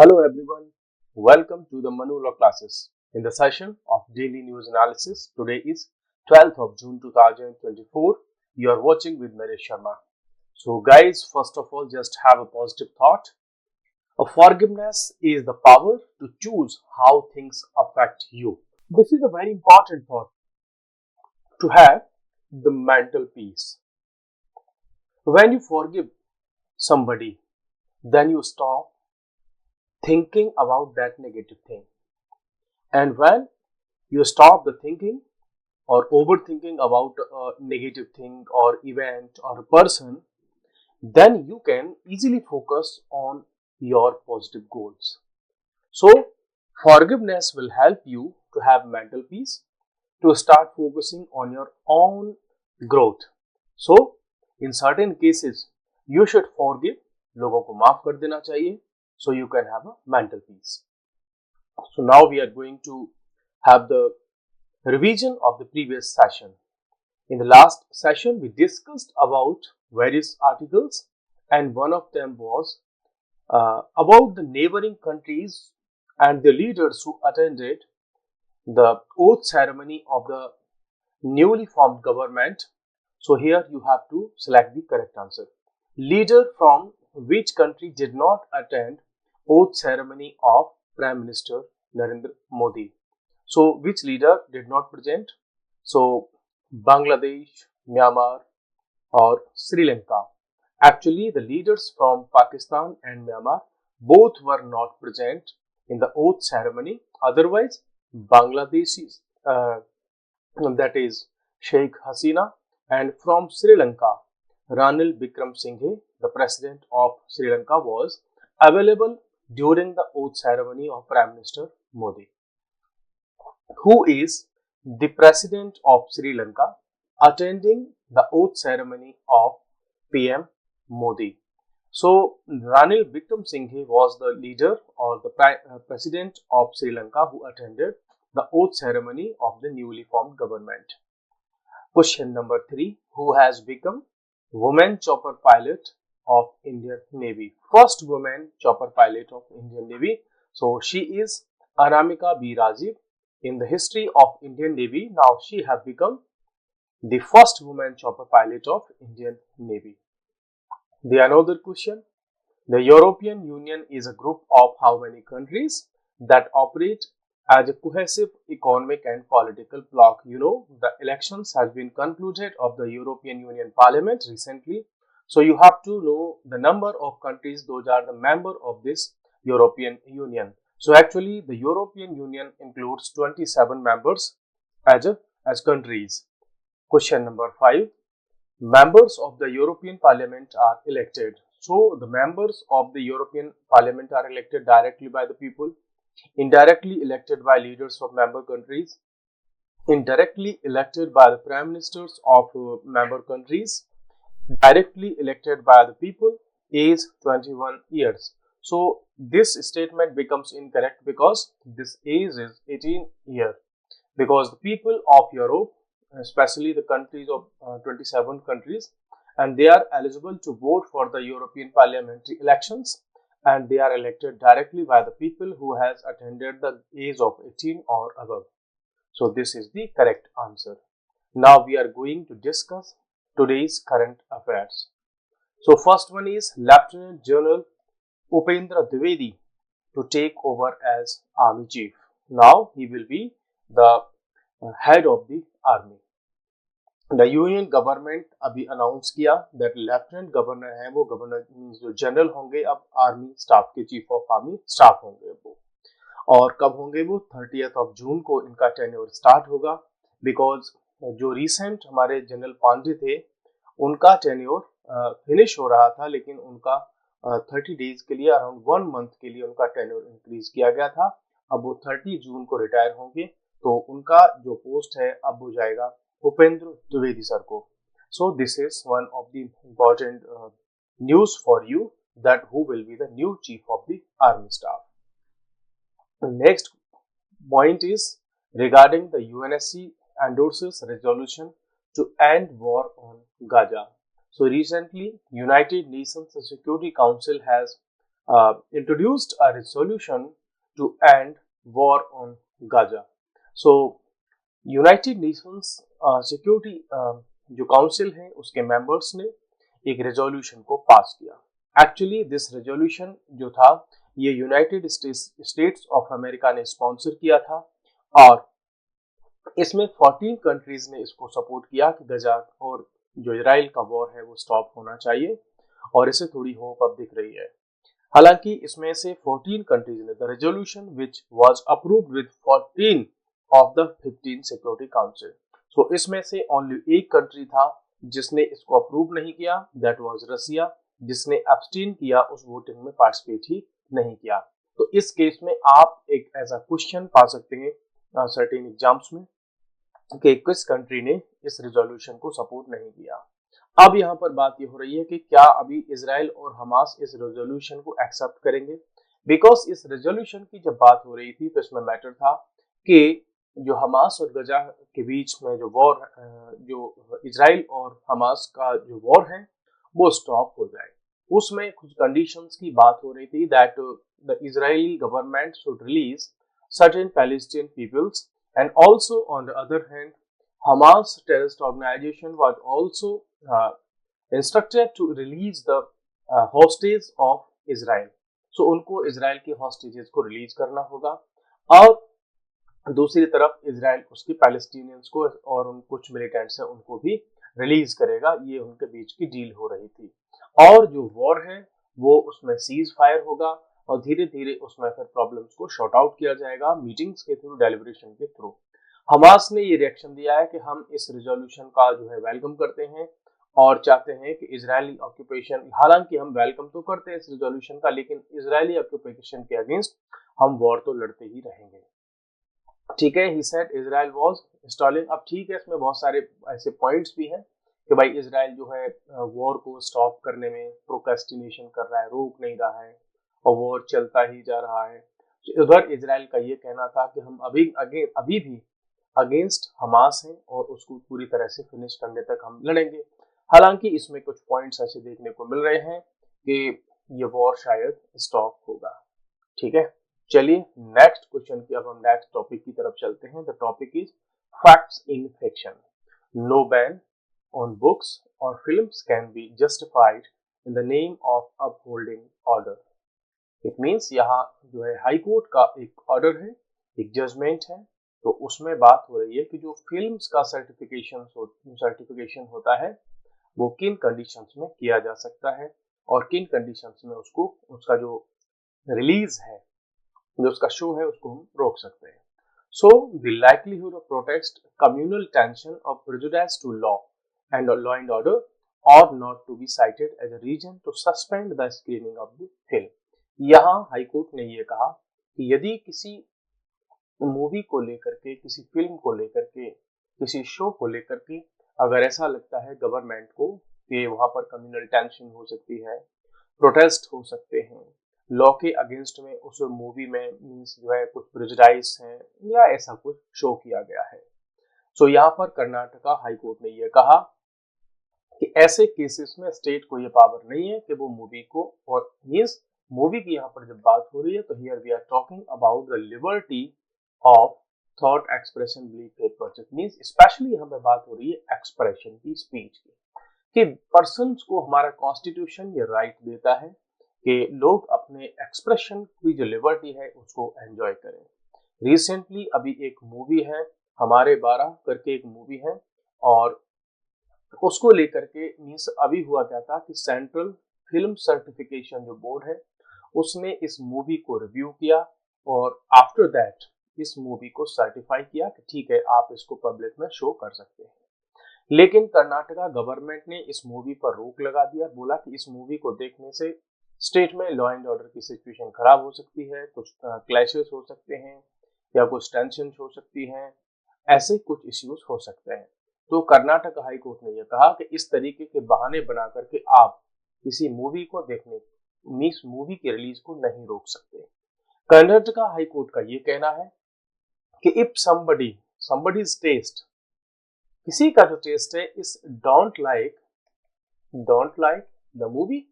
Hello everyone, welcome to the Manu Law classes. In the session of daily news analysis, today is 12th of June 2024. You are watching with Naresh Sharma. So guys, first of all, just have a positive thought. A forgiveness is the power to choose how things affect you. This is a very important thought to have the mental peace. When you forgive somebody, then you stop thinking about that negative thing. And when you stop the thinking or overthinking about a negative thing or event or a person, then you can easily focus on your positive goals. So, forgiveness will help you to have mental peace, to start focusing on your own growth. So, in certain cases, you should forgive, लोगों को माफ कर देना चाहिए, so you can have a mental peace. So now we are going to have the revision of the previous session. In the last session, we discussed about various articles, and one of them was about the neighboring countries and the leaders who attended the oath ceremony of the newly formed government. So here you have to select the correct answer. Leader from which country did not attend oath ceremony of Prime Minister Narendra Modi? So which leader did not present? So Bangladesh, Myanmar or Sri Lanka. Actually, the leaders from Pakistan and Myanmar both were not present in the oath ceremony. Otherwise, Bangladeshis, that is Sheikh Hasina, and from Sri Lanka, Ranil Wickremesinghe, the president of Sri Lanka, was available during the oath ceremony of Prime Minister Modi. Who is the president of Sri Lanka attending the oath ceremony of PM Modi? So, Ranil Wickremesinghe was the leader or the president of Sri Lanka who attended the oath ceremony of the newly formed government. Question number 3. Who has become woman chopper pilot of Indian Navy? First woman chopper pilot of Indian Navy. So, she is Anamika B. Rajiv. In the history of Indian Navy, now she has become the first woman chopper pilot of Indian Navy. The another question. The European Union is a group of how many countries that operate as a cohesive economic and political bloc? You know, the elections has been concluded of the European Union Parliament recently. So you have to know the number of countries those are the member of this European Union. So actually the European Union includes 27 members as countries. Question number 5. Members of the European Parliament are elected. So the members of the European Parliament are elected directly by the people, indirectly elected by leaders of member countries, indirectly elected by the prime ministers of member countries, directly elected by the people, age 21 years. So this statement becomes incorrect because this age is 18 years. Because the people of Europe, especially the countries of 27 countries, and they are eligible to vote for the European parliamentary elections, and they are elected directly by the people who has attended the age of 18 or above. So this is the correct answer. Now we are going to discuss today's current affairs. So first one is Lieutenant General Upendra Dwivedi to take over as Army Chief. Now he will be the head of the army. The union government अभी announce किया that lieutenant governor है वो governor जो general होंगे अब army staff के chief of army staff होंगे वो, और कब होंगे वो 30th ऑफ जून को इनका टेन्योर स्टार्ट होगा. बिकॉज जो रिसेंट हमारे जनरल पांडे थे उनका टेन्योर फिनिश हो रहा था, लेकिन उनका 30 डेज के लिए अराउंड 1 मंथ के लिए उनका टेन्योर इंक्रीज किया गया था. अब वो 30 जून को रिटायर होंगे, तो उनका जो पोस्ट है अब हो जाएगा उपेंद्र द्विवेदी सर को. So this is one of the important news for you that who will be the new chief of the army staff. The next point is regarding the UNSC endorses resolution to end war on Gaza. So recently United Nations Security Council has introduced a resolution to end war on Gaza. So United Nations security जो council है उसके members ने एक resolution को पास किया। Actually this resolution जो था ये यूनाइटेड स्टेट्स ऑफ अमेरिका ने स्पॉन्सर किया था और इसमें 14 कंट्रीज ने इसको सपोर्ट किया कि गजा और जो इजराइल का वॉर है वो स्टॉप होना चाहिए और इसे थोड़ी होप अब दिख रही है। हालांकि इसमें से 14 कंट्रीज ने the resolution which was approved with 14 of the 15 security council. So इसमें से ओनली एक कंट्री था जिसने इसको अप्रूव नहीं किया, दैट वाज रसिया, जिसने एब्सटेन किया, उस वोटिंग में पार्टिसिपेट ही नहीं किया। तो इस केस में आप एक ऐसा क्वेश्चन पा सकते हैं सर्टेन एग्जाम्स में कि किस कंट्री ने इस रेजोल्यूशन को सपोर्ट नहीं किया। अब यहाँ पर बात ये हो रही है कि क्या अभी इजराइल और हमास इस रेजोल्यूशन को एक्सेप्ट करेंगे, बिकॉज इस रेजोल्यूशन की जब बात हो रही थी तो इसमें मैटर था कि जो हमास और गजा के बीच में जो वॉर, जो इजराइल और हमास का जो वॉर है वो स्टॉप हो जाए। उसमें कुछ कंडीशंस की बात हो रही थी that the Israeli government should release certain Palestinian peoples, and also on the other hand Hamas terrorist organization was also instructed to release the hostage of Israel. So उनको इजराइल के hostages को release करना होगा और दूसरी तरफ Israel उसकी Palestinians को और उन कुछ मिलिटेंट्स हैं उनको भी रिलीज करेगा। ये उनके बीच की डील हो रही थी और जो वॉर है वो उसमें सीज फायर होगा और धीरे धीरे उसमें फिर प्रॉब्लम्स को शॉर्ट आउट किया जाएगा मीटिंग्स के थ्रू, डेलिब्रेशन के थ्रू। हमास ने ये रिएक्शन दिया है कि हम इस रेजोल्यूशन का जो है वेलकम करते हैं और चाहते हैं कि इजरायली ऑक्यूपेशन, हालांकि हम वेलकम तो करते हैं इस रेजोल्यूशन का, लेकिन इजरायली ऑक्यूपेशन के अगेंस्ट हम वॉर तो लड़ते ही रहेंगे। ठीक है, he said Israel was installing. अब ठीक है, इसमें बहुत सारे ऐसे पॉइंट्स भी हैं कि भाई इजराइल जो है वॉर को स्टॉप करने में प्रोक्रेस्टिनेशन कर रहा है, रोक नहीं रहा है और वॉर चलता ही जा रहा है। तो उधर इजराइल का ये कहना था कि हम अभी भी अगेंस्ट हमास हैं और उसको पूरी तरह से फिनिश करने तक हम लड़ेंगे। हालांकि इसमें कुछ पॉइंट्स ऐसे देखने को मिल रहे हैं कि ये वॉर शायद स्टॉप होगा। ठीक है, चलिए नेक्स्ट क्वेश्चन की अब हम नेक्स्ट टॉपिक की तरफ चलते हैं। The topic is facts in fiction. No ban on books और films can be justified in the name of upholding order. It means यहाँ जो है हाई कोर्ट का एक ऑर्डर है, एक जजमेंट है, तो उसमें बात हो रही है कि जो फिल्म्स का सर्टिफिकेशन होता है वो किन कंडीशंस में किया जा सकता है और किन कंडीशंस में उसको उसका जो रिलीज है, जो उसका शो है, उसको हम रोक सकते हैं। So the likelihood of protest, communal tension और prejudice to law and order और not to be cited as a reason to suspend the screening of the film. यहाँ हाईकोर्ट ने ये कहा कि यदि किसी मूवी को लेकर के, किसी फिल्म को लेकर के, किसी शो को लेकर के अगर ऐसा लगता है गवर्नमेंट को कि वहां पर कम्युनल टेंशन हो सकती है, प्रोटेस्ट हो सकते हैं, लॉ के अगेंस्ट में उस मूवी में मीन्स जो है कुछ प्रेजुडाइज हैं या ऐसा कुछ शो किया गया है। सो यहाँ पर कर्नाटका हाई कोर्ट ने यह कहा कि ऐसे केसेस में स्टेट को ये पावर नहीं है कि वो मूवी को, और मीन्स मूवी की यहाँ पर जब बात हो रही है तो here we are talking about the liberty of thought expression, belief, faith, purchase. Means specially यहाँ पे बात हो रही है एक्सप्रेशन की, स्पीच की, कि पर्सन को हमारा कॉन्स्टिट्यूशन ये राइट देता है कि लोग अपने एक्सप्रेशन की जो लिबर्टी है उसको एंजॉय करें। रिसेंटली अभी एक मूवी है हमारे 12 करके एक मूवी है और उसको लेकर के मीन्स अभी हुआ क्या था कि सेंट्रल फिल्म सर्टिफिकेशन जो बोर्ड है उसने इस मूवी को रिव्यू किया और आफ्टर दैट इस मूवी को सर्टिफाई किया कि ठीक है आप इसको पब्लिक में शो कर सकते हैं। लेकिन कर्नाटका गवर्नमेंट ने इस मूवी पर रोक लगा दिया, बोला कि इस मूवी को देखने से स्टेट में लॉ एंड ऑर्डर की सिचुएशन खराब हो सकती है, कुछ क्लैशेस हो सकते हैं या कुछ टेंशन हो सकती है, ऐसे कुछ इश्यूज हो सकते हैं। तो कर्नाटक हाई कोर्ट ने यह कहा कि इस तरीके के बहाने बना करके आप किसी मूवी को देखने, मीन्स मूवी के रिलीज को नहीं रोक सकते। कर्नाटका हाई कोर्ट का यह कहना है कि इफ somebody's टेस्ट, किसी का जो टेस्ट है इस don't like the movie,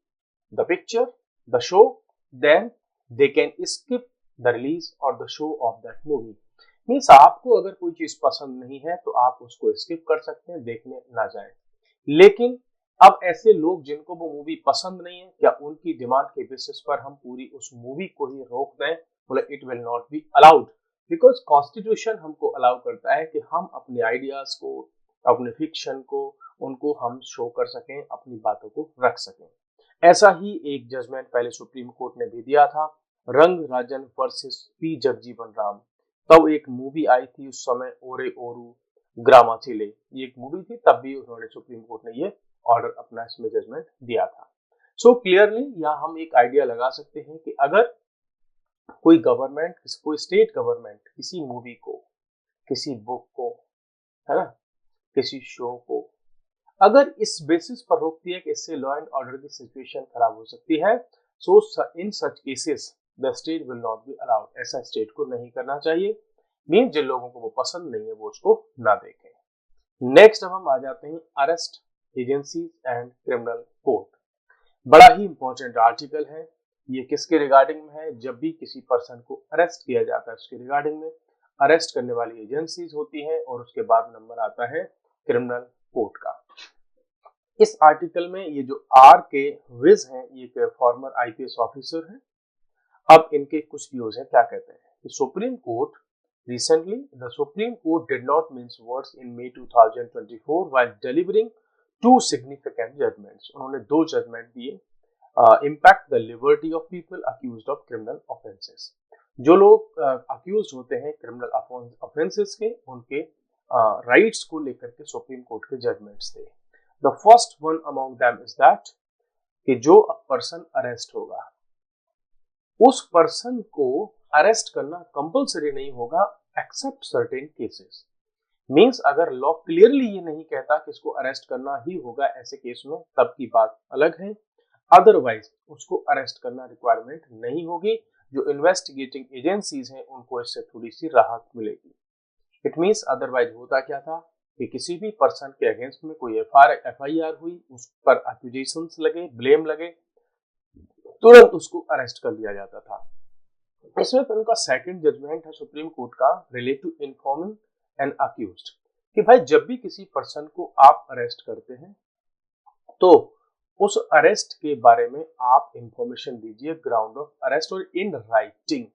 the picture, the show then they can skip the release or the show of that movie. Means आपको अगर कोई चीज पसंद नहीं है तो आप उसको स्किप कर सकते हैं, देखने ना जाए। लेकिन अब ऐसे लोग जिनको वो मूवी पसंद नहीं है, क्या उनकी डिमांड के बेसिस पर हम पूरी उस मूवी को ही रोक दें? बोले it will not be allowed, because constitution हमको अलाउ करता है कि हम अपने आइडियाज को, अपने फिक्शन को, उनको हम शो कर सकें, अपनी बातों को रख सकें। ऐसा ही एक जजमेंट पहले सुप्रीम कोर्ट ने भी दिया था, रंग राजन वर्सेस पी जगजीवन राम। तब एक मूवी आई थी उस समय, ओरे ओरू ग्रामाथिले, ये एक मूवी थी, तब भी उन्होंने सुप्रीम कोर्ट ने ये ऑर्डर अपना इसमें जजमेंट दिया था। सो क्लियरली यहाँ हम एक आइडिया लगा सकते हैं कि अगर कोई गवर्नमेंट, कोई स्टेट गवर्नमेंट किसी मूवी को, किसी बुक को, है ना, किसी शो को अगर इस बेसिस पर रोकती है कि इससे लॉ एंड ऑर्डर की सिचुएशन खराब हो सकती है, so in such cases the state will not be allowed. ऐसा स्टेट को नहीं करना चाहिए। मीन जिन लोगों को वो पसंद नहीं है वो उसको ना देखें। नेक्स्ट अब हम आ जाते हैं arrest agencies and criminal court. बड़ा ही इंपॉर्टेंट आर्टिकल है ये। किसके रिगार्डिंग में है? जब भी किसी पर्सन को अरेस्ट किया जाता है उसके रिगार्डिंग में अरेस्ट करने वाली एजेंसीज होती हैं, और उसके बाद नंबर आता है क्रिमिनल कोर्ट का। इस आर्टिकल में ये जो आर के विज हैं, ये फॉर्मर आईपीएस ऑफिसर हैं। अब इनके कुछ व्यूज हैं, क्या कहते हैं कि supreme court recently the Supreme Court did not mince words in May 2024 while delivering two significant judgments. उन्होंने दो जजमेंट दिए, impact the liberty of people accused of criminal offenses. जो लोग अक्यूज होते हैं क्रिमिनल ऑफेंसेस के, उनके राइट्स को लेकर के सुप्रीम कोर्ट के जजमेंट्स थे। The first one among them is that कि जो पर्सन अरेस्ट होगा उस पर्सन को अरेस्ट करना कंपलसरी नहीं होगा एक्सेप्ट सर्टेन केसेस। मींस अगर लॉ क्लियरली ये नहीं कहता कि इसको अरेस्ट करना ही होगा ऐसे केस में, तब की बात अलग है। अदरवाइज उसको अरेस्ट करना रिक्वायरमेंट नहीं होगी। जो इन्वेस्टिगेटिंग एजेंसीज हैं उनको इससे थोड़ी सी राहत मिलेगी। इट मींस अदरवाइज होता क्या था कि किसी भी पर्सन के अगेंस्ट में कोई एफआईआर हुई, उस पर एक्यूजेशंस लगे, ब्लेम लगे, तुरंत उसको अरेस्ट कर लिया जाता था। इसमें तो उनका सेकंड जजमेंट है सुप्रीम कोर्ट का, relate to informing and accused, कि भाई जब भी किसी पर्सन को आप अरेस्ट करते हैं तो उस अरेस्ट के बारे में आप इंफॉर्मेशन दीजिए, ग्राउंड ऑफ अरेस्ट, और इन राइटिंग।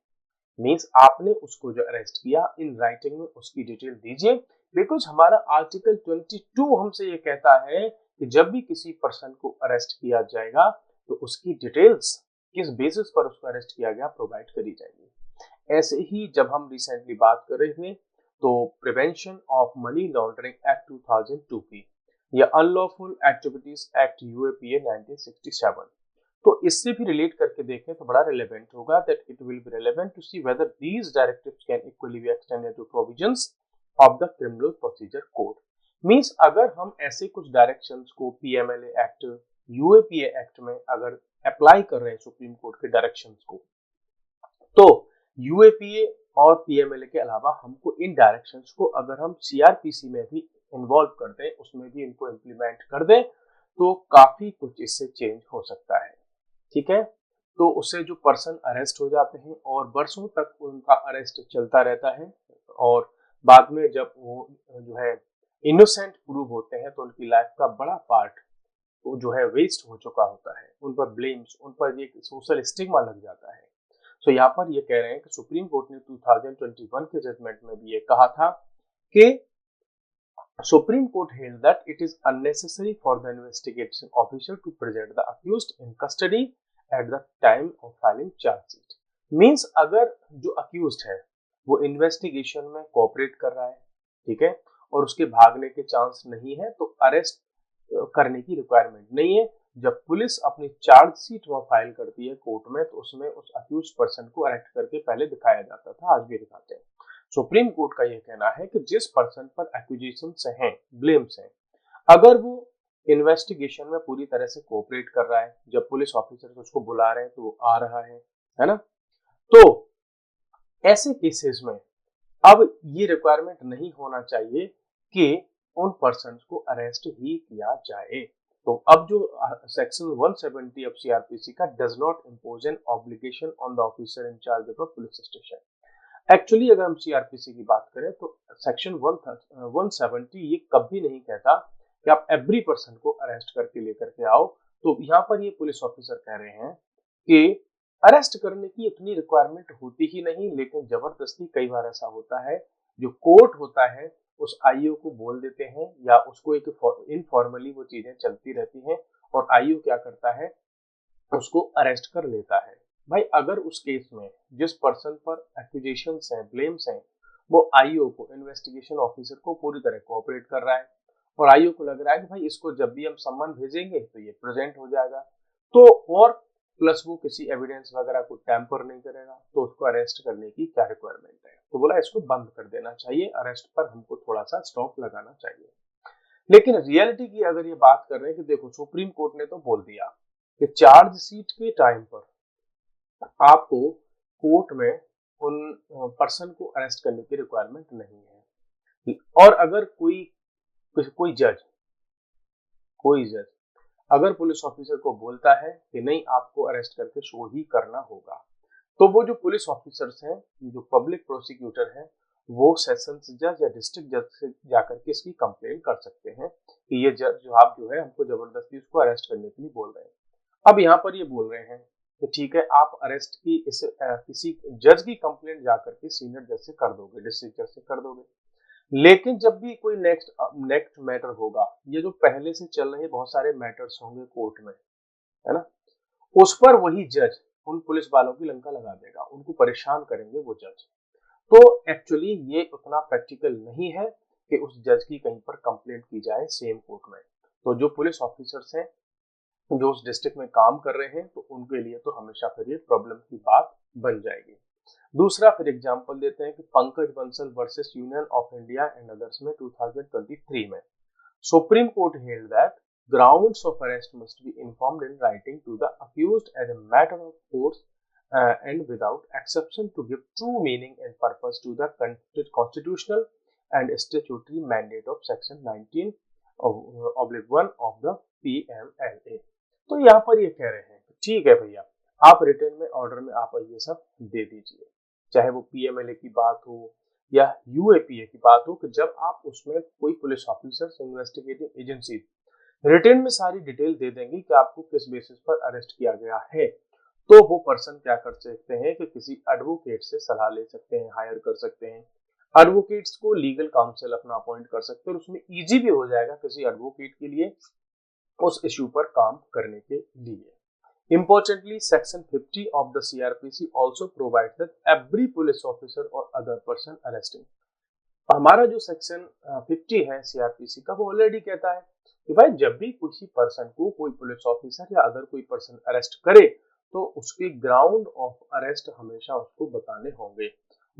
मींस आपने उसको जो अरेस्ट किया इन राइटिंग में उसकी डिटेल दीजिए, बिकॉज हमारा आर्टिकल 22 हमसे ये कहता है कि जब भी किसी पर्सन को अरेस्ट किया जाएगा तो उसकी डिटेल्स, किस बेसिस पर उसको अरेस्ट किया गया, प्रोवाइड करी जाएगी। ऐसे ही जब हम रिसेंटली बात कर रहे थे तो prevention of money laundering act 2002 की, या अनलॉफुल एक्टिविटीज एक्ट यूएपीए 1967, तो इससे भी रिलेट करके देखें तो बड़ा रिलेवेंट होगा, that it will be relevant to see whether these directives can equally be extended to provisions of the criminal procedure code. Means अगर हम ऐसे कुछ डायरेक्शंस को पीएमएलए एक्ट, यूएपीए एक्ट में अगर अप्लाई कर रहे हैं सुप्रीम कोर्ट के डायरेक्शंस को, तो यूएपीए और पीएमएलए के अलावा हमको इन डायरेक्शंस को अगर हम सीआरपीसी में भी इन्वॉल्व कर दें, उसमें भी इनको इम्प्लीमेंट कर दें, तो काफी कुछ इससे चेंज हो सकता है। ठीक है, तो उससे जो पर्सन अरेस्ट हो जाते हैं और वर्षों तक उनका अरेस्ट चलता रहता है, और बाद में जब वो जो है इनोसेंट प्रूव होते हैं तो उनकी लाइफ का बड़ा पार्ट जो है वेस्ट हो चुका होता है, उन पर ब्लेम्स, उन पर एक सोशल स्टिग्मा लग जाता है। तो यहाँ पर ये कह रहे हैं कि सुप्रीम कोर्ट ने 2021 के जजमेंट में भी ये कहा था कि supreme court held that it is unnecessary for the investigation officer to present the accused in custody at the time of filing charge sheet. Means अगर जो accused है वो इन्वेस्टिगेशन में कोऑपरेट कर रहा है, ठीक है, और उसके भागने के चांस नहीं है, तो अरेस्ट करने की रिक्वायरमेंट नहीं है। जब पुलिस अपनी चार्जशीट वो फाइल करती है कोर्ट में, तो उसमें उस अक्यूज पर्सन को अरेस्ट करके पहले दिखाया जाता था, आज भी दिखाते हैं। सुप्रीम कोर्ट का यह कहना है कि जिस पर्सन पर एक्यूजेशन हैं, ब्लेम्स हैं, अगर वो इन्वेस्टिगेशन में पूरी तरह से कोऑपरेट कर रहा है, जब पुलिस ऑफिसर उसको बुला रहे हैं तो वो आ रहा है ना, तो ऐसे केसेस में अब ये रिक्वायरमेंट नहीं होना चाहिए कि उन पर्सन को अरेस्ट ही किया जाए। तो अब जो सेक्शन 170 ऑफ सीआरपीसी का does not impose an obligation on the officer in charge of a police station. Actually अगर हम सीआरपीसी की बात करें तो सेक्शन 170 ये कभी नहीं कहता कि आप एवरी पर्सन को अरेस्ट करके लेकर के आओ। तो यहाँ पर ये पुलिस ऑफिसर कह रहे हैं कि अरेस्ट करने की इतनी रिक्वायरमेंट होती ही नहीं, लेकिन जबरदस्ती कई बार ऐसा होता है, जो कोर्ट होता है उस आईओ को बोल देते हैं या उसको एक इनफॉर्मली वो चीजें चलती रहती हैं और आईओ क्या करता है, उसको अरेस्ट कर लेता है। भाई अगर उस केस में जिस पर्सन पर एक्यूजेशंस हैं, ब्लेम्स हैं, वो आईओ को, इन्वेस्टिगेशन ऑफिसर को पूरी तरह कोऑपरेट कर रहा है और आईओ को लग रहा है कि भाई इसको जब भी हम सम्मन भेजेंगे तो ये प्रेजेंट हो जाएगा, तो और प्लस वो किसी एविडेंस वगैरह को टैंपर नहीं करेगा, तो उसको अरेस्ट करने की क्या रिक्वायरमेंट है। तो बोला इसको बंद कर देना चाहिए, अरेस्ट पर हमको थोड़ा सा स्टॉप लगाना चाहिए। लेकिन रियलिटी की अगर ये बात कर रहे हैं कि देखो सुप्रीम कोर्ट ने तो बोल दिया कि चार्जशीट के टाइम पर आपको कोर्ट में उन पर्सन को अरेस्ट करने की रिक्वायरमेंट नहीं है। और अगर कोई जज अगर पुलिस ऑफिसर को बोलता है कि नहीं आपको अरेस्ट करके शो ही करना होगा, तो वो जो पुलिस ऑफिसर्स हैं, जो पब्लिक प्रोसिक्यूटर हैं, वो सेशंस जज या डिस्ट्रिक्ट जज से जाकर के इसकी कंप्लेंट कर सकते हैं कि ये जज जो आप जो है हमको जबरदस्ती उसको अरेस्ट करने के लिए बोल रहे हैं। अब यहाँ पर ये बोल रहे हैं कि ठीक है आप अरेस्ट की किसी जज की कंप्लेंट जाकर के सीनियर जज से कर दोगे, डिस्ट्रिक्ट जज से कर दोगे, लेकिन जब भी कोई नेक्स्ट मैटर होगा, ये जो पहले से चल रहे बहुत सारे मैटर्स होंगे कोर्ट में, है ना, उस पर वही जज उन पुलिस वालों की लंका लगा देगा, उनको परेशान करेंगे वो जज। तो एक्चुअली ये उतना प्रैक्टिकल नहीं है कि उस जज की कहीं पर कंप्लेंट की जाए सेम कोर्ट में। तो जो पुलिस ऑफिसर्स हैं जो उस डिस्ट्रिक्ट में काम कर रहे हैं, तो उनके लिए तो हमेशा फिर ये प्रॉब्लम की बात बन जाएगी। दूसरा फिर एग्जांपल देते हैं कि Pankaj Bansal versus union of India and others में 2023 में supreme court held that grounds of arrest must be informed in writing to the accused as a matter of course and without exception to give true meaning and purpose to the constitutional and statutory mandate of section 19/1 of the PMLA। तो यहाँ पर ये कह रहे हैं ठीक है भैया, आप रिटर्न में ऑर्डर में आप ये सब दे दीजिए, चाहे वो पीएमएलए की बात हो या यूएपीए की बात हो, कि जब आप उसमें कोई police officer, investigating agency return में सारी डिटेल दे देंगी कि आपको किस बेसिस पर अरेस्ट किया गया है, तो वो पर्सन क्या कर सकते हैं कि किसी एडवोकेट से सलाह ले सकते हैं, हायर कर सकते हैं, एडवोकेट्स को लीगल काउंसिल अपना अपॉइंट कर सकते हैं और उसमें इजी भी हो जाएगा किसी एडवोकेट के लिए उस इश्यू पर काम करने के लिए। Importantly, Section 50 of the CRPC also provides that every police officer or other person arresting, हमारा जो सेक्शन 50 है सीआरपीसी का, वो ऑलरेडी कहता है कि भाई जब भी किसी पर्सन को कोई पुलिस ऑफिसर या अदर कोई पर्सन अरेस्ट करे तो उसके ग्राउंड ऑफ अरेस्ट हमेशा उसको बताने होंगे।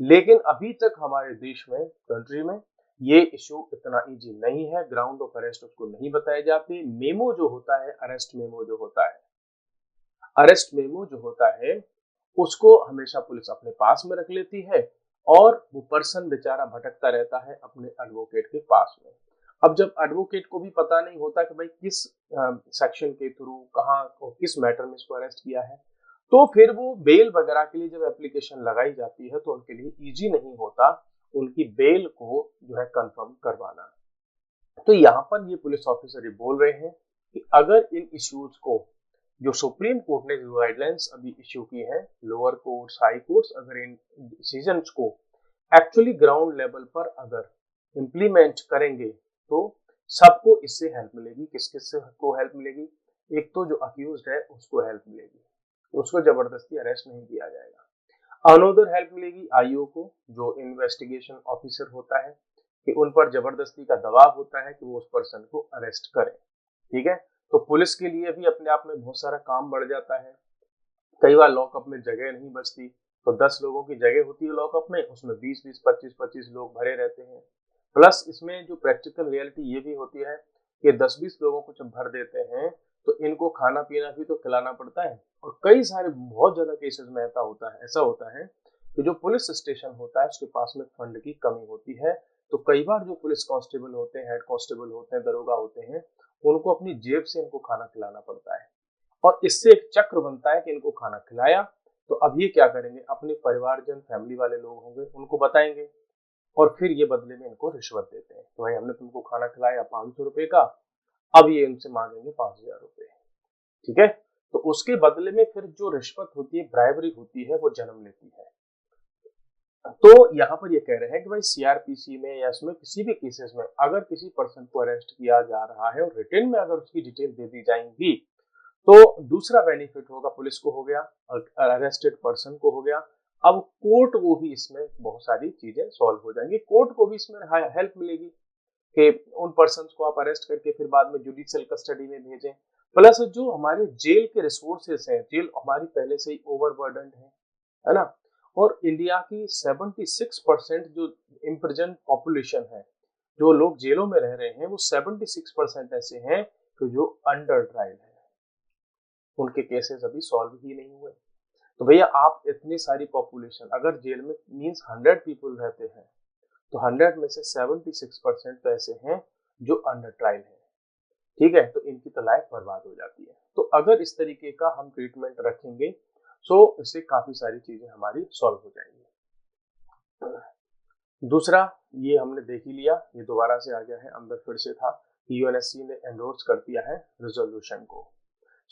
लेकिन अभी तक हमारे देश में, कंट्री में, ये इशू इतना इजी नहीं है, ग्राउंड ऑफ अरेस्ट उसको नहीं बताए जाते। मेमो जो होता है, अरेस्ट मेमो जो होता है उसको हमेशा पुलिस अपने पास में रख लेती है और वो पर्सन बेचारा भटकता रहता है अपने एडवोकेट के पास में। अब जब एडवोकेट को भी पता नहीं होता कि भाई किस सेक्शन के थ्रू कहाँ और किस मैटर में इसको अरेस्ट किया है, तो फिर वो बेल वगैरह के लिए जब एप्लीकेशन लगाई जाती है तो उनके लिए इजी नहीं होता उनकी बेल को जो है कंफर्म करवाना। तो यहाँ पर ये पुलिस ऑफिसर ये बोल रहे हैं कि अगर इन इश्यूज को, जो सुप्रीम कोर्ट ने जो गाइडलाइंस अभी इश्यू की है, लोअर कोर्ट्स, हाई कोर्ट्स, अगर इन डिसीजंस को एक्चुअली ग्राउंड लेवल पर अगर इम्प्लीमेंट करेंगे तो सबको इससे हेल्प मिलेगी। किस किस को हेल्प मिलेगी? एक तो जो अक्यूज्ड है उसको हेल्प मिलेगी, उसको जबरदस्ती अरेस्ट नहीं किया जाएगा। अनदर हेल्प मिलेगी आईओ को, जो इन्वेस्टिगेशन ऑफिसर होता है, कि उन पर जबरदस्ती का दबाव होता है कि वो उस पर्सन को अरेस्ट करें। ठीक है, तो पुलिस के लिए भी अपने आप में बहुत सारा काम बढ़ जाता है। कई बार लॉकअप में जगह नहीं बचती, तो 10 लोगों की जगह होती है लॉकअप में, उसमें 20-20, 25-25 लोग भरे रहते हैं। प्लस इसमें जो प्रैक्टिकल रियलिटी ये भी होती है कि 10-20 लोगों को जब भर देते हैं तो इनको खाना पीना भी तो खिलाना पड़ता है। और कई सारे बहुत ज्यादा केसेस में ऐसा होता है कि जो पुलिस स्टेशन होता है उसके पास में फंड की कमी होती है। तो कई बार जो पुलिस कांस्टेबल होते हैं, हेड कांस्टेबल होते हैं, दरोगा होते हैं, उनको अपनी जेब से इनको खाना खिलाना पड़ता है और इससे एक चक्र बनता है कि इनको खाना खिलाया तो अब ये क्या करेंगे, अपने परिवारजन फैमिली वाले लोग होंगे उनको बताएंगे और फिर ये बदले में इनको रिश्वत देते हैं कि भाई हमने तुमको खाना खिलाया 500 रुपए का, अब ये इनसे मांगेंगे 5,000 रुपए। ठीक है, तो उसके बदले में फिर जो रिश्वत होती है, ब्राइबरी होती है, वो जन्म लेती है। तो यहाँ पर ये कह रहे हैं कि भाई सीआरपीसी में या इसमें किसी भी केसेस में अगर किसी पर्सन को अरेस्ट किया जा रहा है और रिटर्न में अगर उसकी डिटेल दे दी जाएंगी तो दूसरा बेनिफिट होगा, पुलिस को हो गया, अरेस्टेड पर्सन को हो गया। अब कोर्ट को भी इसमें बहुत सारी चीजें सॉल्व हो जाएंगी, कोर्ट को भी इसमें हेल्प मिलेगी कि उन पर्सन को आप अरेस्ट करके फिर बाद में जुडिशियल कस्टडी में भेजें। प्लस जो हमारे जेल के रिसोर्सेस हैं, जेल हमारी पहले से ही ओवरबर्डन है ना, और इंडिया की 76% जो इम्प्रिजन पॉपुलेशन है, जो लोग जेलों में रह रहे हैं, वो 76% ऐसे हैं कि जो अंडर ट्रायल है, उनके केसेस अभी सॉल्व ही नहीं हुए। तो भैया आप इतनी सारी पॉपुलेशन अगर जेल में मींस 100 पीपल रहते हैं तो 100 में से 76% तो ऐसे हैं जो अंडर ट्रायल है। ठीक है, तो इनकी तो लाइफ बर्बाद हो जाती है। तो अगर इस तरीके का हम ट्रीटमेंट रखेंगे तो इससे काफी सारी चीजें हमारी सॉल्व हो जाएंगी। दूसरा ये हमने देख ही लिया, ये दोबारा से आ गया है, अंदर फिर से था कि यूएनएससी ने एंडोर्स कर दिया है रेजोल्यूशन को।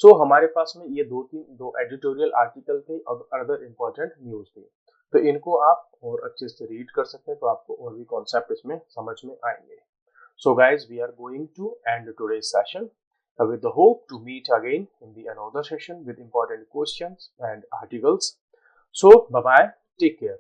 सो हमारे पास में ये दो एडिटोरियल आर्टिकल थे और अदर इंपॉर्टेंट न्यूज थे, तो इनको आप और अच्छे से रीड कर सकते हैं तो आपको और भी कॉन्सेप्ट इसमें समझ में आएंगे। So guys, we are going to end today's session with the hope to meet again in the another session with important questions and articles. So bye bye, take care.